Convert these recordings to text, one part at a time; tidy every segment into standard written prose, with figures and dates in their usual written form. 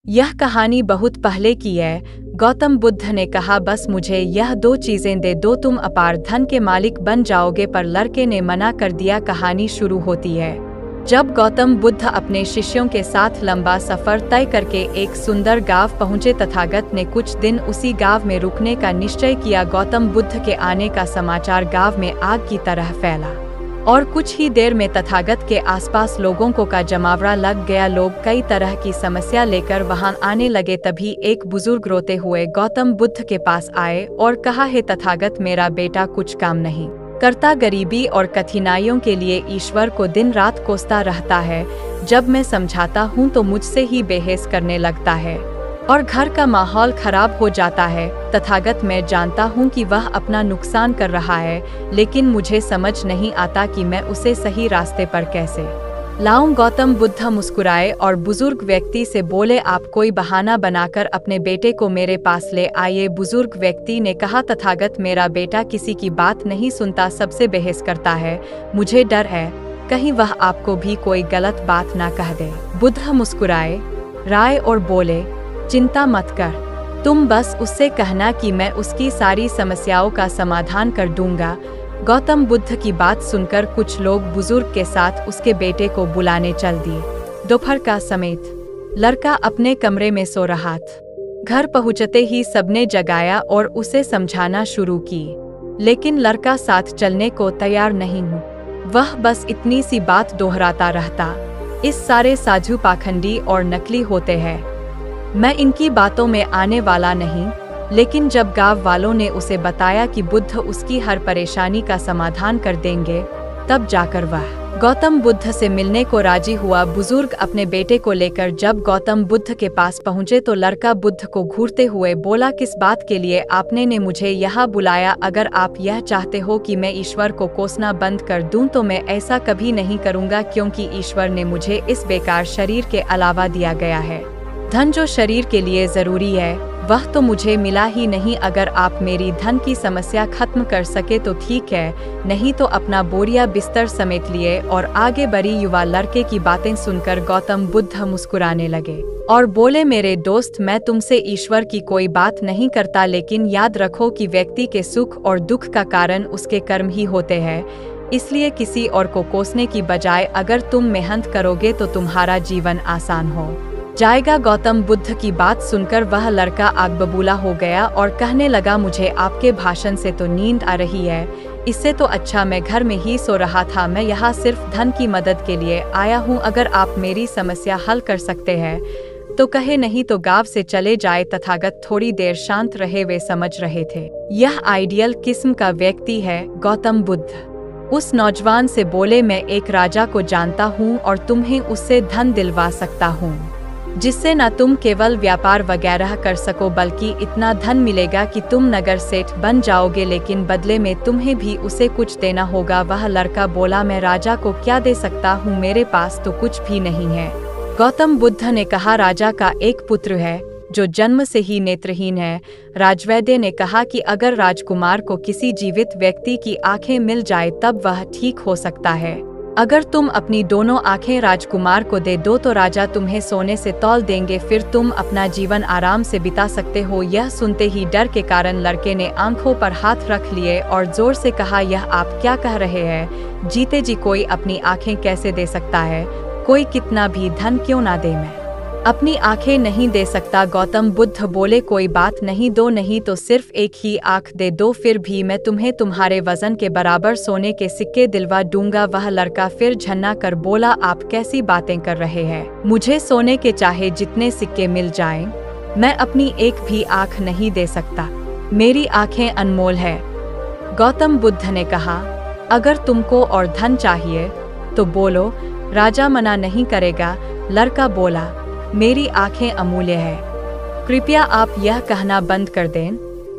यह कहानी बहुत पहले की है। गौतम बुद्ध ने कहा, बस मुझे यह 2 चीजें दे दो, तुम अपार धन के मालिक बन जाओगे। पर लड़के ने मना कर दिया। कहानी शुरू होती है जब गौतम बुद्ध अपने शिष्यों के साथ लंबा सफर तय करके एक सुंदर गांव पहुंचे। तथागत ने कुछ दिन उसी गांव में रुकने का निश्चय किया। गौतम बुद्ध के आने का समाचार गांव में आग की तरह फैला और कुछ ही देर में तथागत के आसपास लोगों को का जमावड़ा लग गया। लोग कई तरह की समस्या लेकर वहां आने लगे। तभी एक बुजुर्ग रोते हुए गौतम बुद्ध के पास आए और कहा, हे तथागत, मेरा बेटा कुछ काम नहीं करता, गरीबी और कठिनाइयों के लिए ईश्वर को दिन रात कोसता रहता है। जब मैं समझाता हूँ तो मुझसे ही बहस करने लगता है और घर का माहौल खराब हो जाता है। तथागत, मैं जानता हूँ कि वह अपना नुकसान कर रहा है, लेकिन मुझे समझ नहीं आता कि मैं उसे सही रास्ते पर कैसे लाऊं। गौतम बुद्ध मुस्कुराए और बुजुर्ग व्यक्ति से बोले, आप कोई बहाना बनाकर अपने बेटे को मेरे पास ले आइए। बुजुर्ग व्यक्ति ने कहा, तथागत, मेरा बेटा किसी की बात नहीं सुनता, सबसे बहस करता है। मुझे डर है कहीं वह आपको भी कोई गलत बात ना कह दे। बुद्ध मुस्कुराए राय और बोले, चिंता मत कर, तुम बस उससे कहना कि मैं उसकी सारी समस्याओं का समाधान कर दूंगा। गौतम बुद्ध की बात सुनकर कुछ लोग बुजुर्ग के साथ उसके बेटे को बुलाने चल दिए। दोपहर का समय लड़का अपने कमरे में सो रहा था। घर पहुंचते ही सबने जगाया और उसे समझाना शुरू की, लेकिन लड़का साथ चलने को तैयार नहीं हुआ। वह बस इतनी सी बात दोहराता रहता, इस सारे साधु पाखंडी और नकली होते हैं, मैं इनकी बातों में आने वाला नहीं। लेकिन जब गांव वालों ने उसे बताया कि बुद्ध उसकी हर परेशानी का समाधान कर देंगे, तब जाकर वह गौतम बुद्ध से मिलने को राजी हुआ। बुजुर्ग अपने बेटे को लेकर जब गौतम बुद्ध के पास पहुंचे तो लड़का बुद्ध को घूरते हुए बोला, किस बात के लिए आपने ने मुझे यहाँ बुलाया? अगर आप यह चाहते हो कि मैं ईश्वर को कोसना बंद कर दूं तो मैं ऐसा कभी नहीं करूँगा, क्योंकि ईश्वर ने मुझे इस बेकार शरीर के अलावा दिया गया है। धन जो शरीर के लिए जरूरी है वह तो मुझे मिला ही नहीं। अगर आप मेरी धन की समस्या खत्म कर सके तो ठीक है, नहीं तो अपना बोरिया बिस्तर समेट लिए और आगे बढ़ी। युवा लड़के की बातें सुनकर गौतम बुद्ध मुस्कुराने लगे और बोले, मेरे दोस्त, मैं तुमसे ईश्वर की कोई बात नहीं करता, लेकिन याद रखो कि व्यक्ति के सुख और दुख का कारण उसके कर्म ही होते हैं। इसलिए किसी और को कोसने की बजाय अगर तुम मेहनत करोगे तो तुम्हारा जीवन आसान हो जाएगा। गौतम बुद्ध की बात सुनकर वह लड़का आग बबूला हो गया और कहने लगा, मुझे आपके भाषण से तो नींद आ रही है, इससे तो अच्छा मैं घर में ही सो रहा था। मैं यहाँ सिर्फ धन की मदद के लिए आया हूँ। अगर आप मेरी समस्या हल कर सकते हैं तो कहे, नहीं तो गांव से चले जाए। तथागत थोड़ी देर शांत रहे। वे समझ रहे थे यह आइडियल किस्म का व्यक्ति है। गौतम बुद्ध उस नौजवान से बोले, मैं एक राजा को जानता हूँ और तुम्हें उससे धन दिलवा सकता हूँ, जिससे न तुम केवल व्यापार वगैरह कर सको बल्कि इतना धन मिलेगा कि तुम नगर सेठ बन जाओगे, लेकिन बदले में तुम्हें भी उसे कुछ देना होगा। वह लड़का बोला, मैं राजा को क्या दे सकता हूँ, मेरे पास तो कुछ भी नहीं है। गौतम बुद्ध ने कहा, राजा का एक पुत्र है जो जन्म से ही नेत्रहीन है। राजवैद्य ने कहा कि अगर राजकुमार को किसी जीवित व्यक्ति की आंखें मिल जाए तब वह ठीक हो सकता है। अगर तुम अपनी दोनों आंखें राजकुमार को दे दो तो राजा तुम्हें सोने से तौल देंगे, फिर तुम अपना जीवन आराम से बिता सकते हो। यह सुनते ही डर के कारण लड़के ने आंखों पर हाथ रख लिए और जोर से कहा, यह आप क्या कह रहे हैं? जीते जी कोई अपनी आंखें कैसे दे सकता है? कोई कितना भी धन क्यों ना दे, मैं अपनी आंखें नहीं दे सकता। गौतम बुद्ध बोले, कोई बात नहीं, दो नहीं तो सिर्फ एक ही आंख दे दो, फिर भी मैं तुम्हें तुम्हारे वजन के बराबर सोने के सिक्के दिलवा दूंगा। वह लड़का फिर झन्ना कर बोला, आप कैसी बातें कर रहे हैं? मुझे सोने के चाहे जितने सिक्के मिल जाएं, मैं अपनी एक भी आंख नहीं दे सकता, मेरी आंखें अनमोल है। गौतम बुद्ध ने कहा, अगर तुमको और धन चाहिए तो बोलो, राजा मना नहीं करेगा। लड़का बोला, मेरी आंखें अमूल्य है, कृपया आप यह कहना बंद कर दें,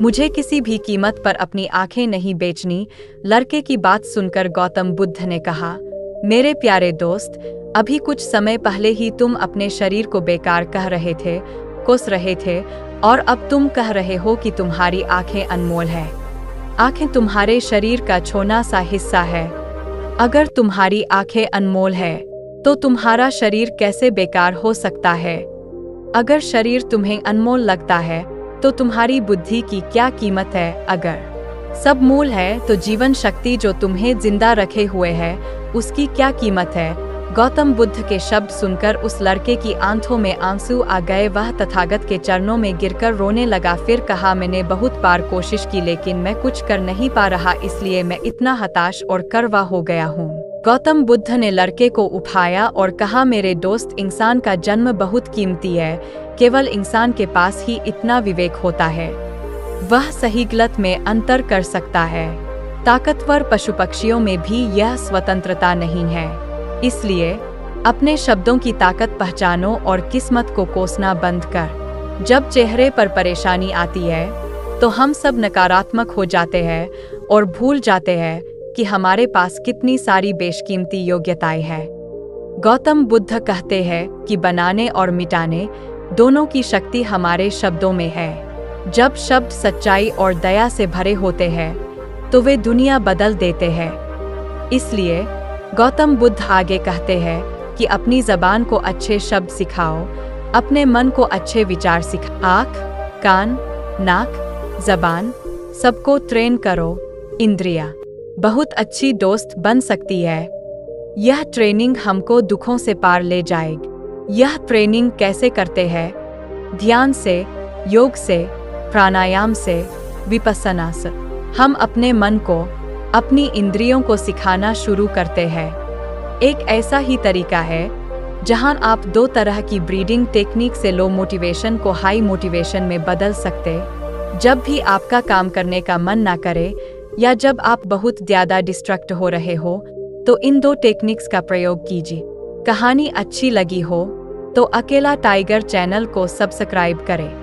मुझे किसी भी कीमत पर अपनी आंखें नहीं बेचनी। लड़के की बात सुनकर गौतम बुद्ध ने कहा, मेरे प्यारे दोस्त, अभी कुछ समय पहले ही तुम अपने शरीर को बेकार कह रहे थे, कोस रहे थे, और अब तुम कह रहे हो कि तुम्हारी आंखें अनमोल है। आंखें तुम्हारे शरीर का छोटा सा हिस्सा है। अगर तुम्हारी आंखें अनमोल है तो तुम्हारा शरीर कैसे बेकार हो सकता है? अगर शरीर तुम्हें अनमोल लगता है तो तुम्हारी बुद्धि की क्या कीमत है। अगर सब मूल है तो जीवन शक्ति जो तुम्हें जिंदा रखे हुए है उसकी क्या कीमत है। गौतम बुद्ध के शब्द सुनकर उस लड़के की आंखों में आंसू आ गए। वह तथागत के चरणों में गिरकर रोने लगा। फिर कहा, मैंने बहुत बार कोशिश की लेकिन मैं कुछ कर नहीं पा रहा, इसलिए मैं इतना हताश और करवा हो गया हूँ। गौतम बुद्ध ने लड़के को उठाया और कहा, मेरे दोस्त, इंसान का जन्म बहुत कीमती है। केवल इंसान के पास ही इतना विवेक होता है, वह सही गलत में अंतर कर सकता है। ताकतवर पशु पक्षियों में भी यह स्वतंत्रता नहीं है। इसलिए अपने शब्दों की ताकत पहचानो और किस्मत को कोसना बंद कर। जब चेहरे पर परेशानी आती है तो हम सब नकारात्मक हो जाते हैं और भूल जाते हैं कि हमारे पास कितनी सारी बेशकीमती योग्यताएं हैं। गौतम बुद्ध कहते हैं कि बनाने और मिटाने दोनों की शक्ति हमारे शब्दों में है। जब शब्द सच्चाई और दया से भरे होते हैं तो वे दुनिया बदल देते हैं। इसलिए गौतम बुद्ध आगे कहते हैं कि अपनी जबान को अच्छे शब्द सिखाओ, अपने मन को अच्छे विचार सिखाओ। आँख, कान, नाक, जबान सबको ट्रेन करो। इंद्रियां बहुत अच्छी दोस्त बन सकती है। यह ट्रेनिंग हमको दुखों से पार ले जाएगी। यह ट्रेनिंग कैसे करते हैं? ध्यान से, योग से, प्राणायाम से, विपस्सना से। हम अपने मन को, अपनी इंद्रियों को सिखाना शुरू करते हैं। एक ऐसा ही तरीका है जहां आप 2 तरह की ब्रीडिंग टेक्निक से लो मोटिवेशन को हाई मोटिवेशन में बदल सकते। जब भी आपका काम करने का मन ना करे या जब आप बहुत ज़्यादा डिस्ट्रैक्ट हो रहे हो तो इन 2 टेक्निक्स का प्रयोग कीजिए। कहानी अच्छी लगी हो तो अकेला टाइगर चैनल को सब्सक्राइब करें।